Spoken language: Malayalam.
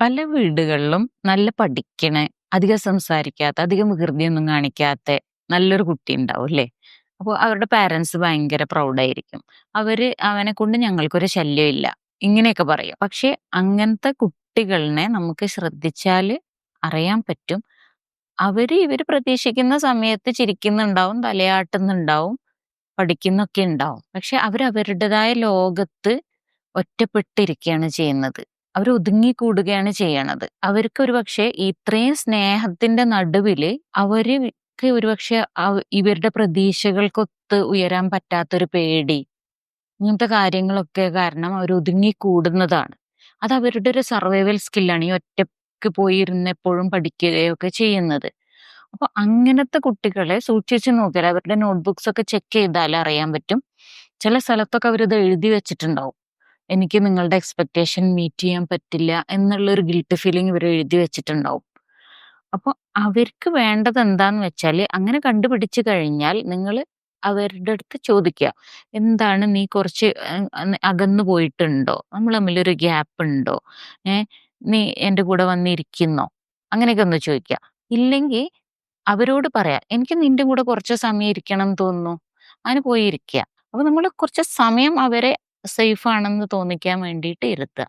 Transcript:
പല വീടുകളിലും നല്ല പഠിക്കണ, അധികം സംസാരിക്കാത്ത, അധികം വികൃതിയൊന്നും കാണിക്കാത്ത നല്ലൊരു കുട്ടി ഉണ്ടാവും ല്ലേ? അപ്പൊ അവരുടെ പാരന്റ്സ് ഭയങ്കര പ്രൗഡായിരിക്കും. "അവനെക്കൊണ്ട് ഞങ്ങൾക്കൊരു ശല്യമില്ല." ഇങ്ങനെയൊക്കെ പറയും. പക്ഷെ അങ്ങനത്തെ കുട്ടികളിനെ നമുക്ക് ശ്രദ്ധിച്ചാല് അറിയാൻ പറ്റും. ഇവര് പ്രതീക്ഷിക്കുന്ന സമയത്ത് ചിരിക്കുന്നുണ്ടാവും, തലയാട്ടുന്നുണ്ടാവും, പഠിക്കുന്നൊക്കെ ഉണ്ടാവും. പക്ഷെ അവരവരുടേതായ ലോകത്ത് ഒറ്റപ്പെട്ടിരിക്കയാണ് ചെയ്യുന്നത്. അവര് ഒതുങ്ങിക്കൂടുകയാണ് ചെയ്യണത്. അവർക്ക് ഒരുപക്ഷെ ഇത്രയും സ്നേഹത്തിന്റെ നടുവില് അവര്ക്ക് ഒരുപക്ഷെ ഇവരുടെ പ്രതീക്ഷകൾക്കൊത്ത് ഉയരാൻ പറ്റാത്തൊരു പേടി, ഇങ്ങനത്തെ കാര്യങ്ങളൊക്കെ കാരണം അവർ ഒതുങ്ങിക്കൂടുന്നതാണ്. അത് അവരുടെ ഒരു സർവൈവൽ സ്കില്ലാണ്. ഈ ഒറ്റക്ക് പോയി ഇരുന്ന് എപ്പോഴും പഠിക്കുകയൊക്കെ ചെയ്യുന്നത്. അപ്പൊ അങ്ങനത്തെ കുട്ടികളെ സൂക്ഷിച്ചു നോക്കിയാൽ അവരുടെ നോട്ട്ബുക്സ് ഒക്കെ ചെക്ക് ചെയ്താൽ അറിയാൻ പറ്റും. ചില സ്ഥലത്തൊക്കെ അവരിത് എഴുതി വെച്ചിട്ടുണ്ടാവും. എനിക്ക് നിങ്ങളുടെ എക്സ്പെക്ടേഷൻ മീറ്റ് ചെയ്യാൻ പറ്റില്ല എന്നുള്ളൊരു ഗിൽറ്റ് ഫീലിംഗ് ഇവര് എഴുതി വെച്ചിട്ടുണ്ടാവും. അപ്പൊ അവർക്ക് വേണ്ടത് എന്താന്ന് വെച്ചാല് അങ്ങനെ കണ്ടുപിടിച്ചു കഴിഞ്ഞാൽ നിങ്ങള് അവരുടെ അടുത്ത് ചോദിക്കുക. എന്താണ് നീ കുറച്ച് അകന്നു പോയിട്ടുണ്ടോ? നമ്മൾ തമ്മിലൊരു ഗ്യാപ്പ് ഉണ്ടോ? ഏഹ് നീ എന്റെ കൂടെ വന്നിരിക്കുന്നോ? അങ്ങനെയൊക്കെ ഒന്ന് ചോദിക്കുക. ഇല്ലെങ്കി അവരോട് പറയാ. എനിക്ക് നിന്റെ കൂടെ കുറച്ച് സമയം ഇരിക്കണം തോന്നുന്നു. അങ്ങനെ പോയി ഇരിക്കുക. അപ്പൊ നമ്മള് കുറച്ച് സമയം അവരെ സേഫ് ആണെന്ന് തോന്നിക്കാൻ വേണ്ടിയിട്ട് ഇരുത്തുക.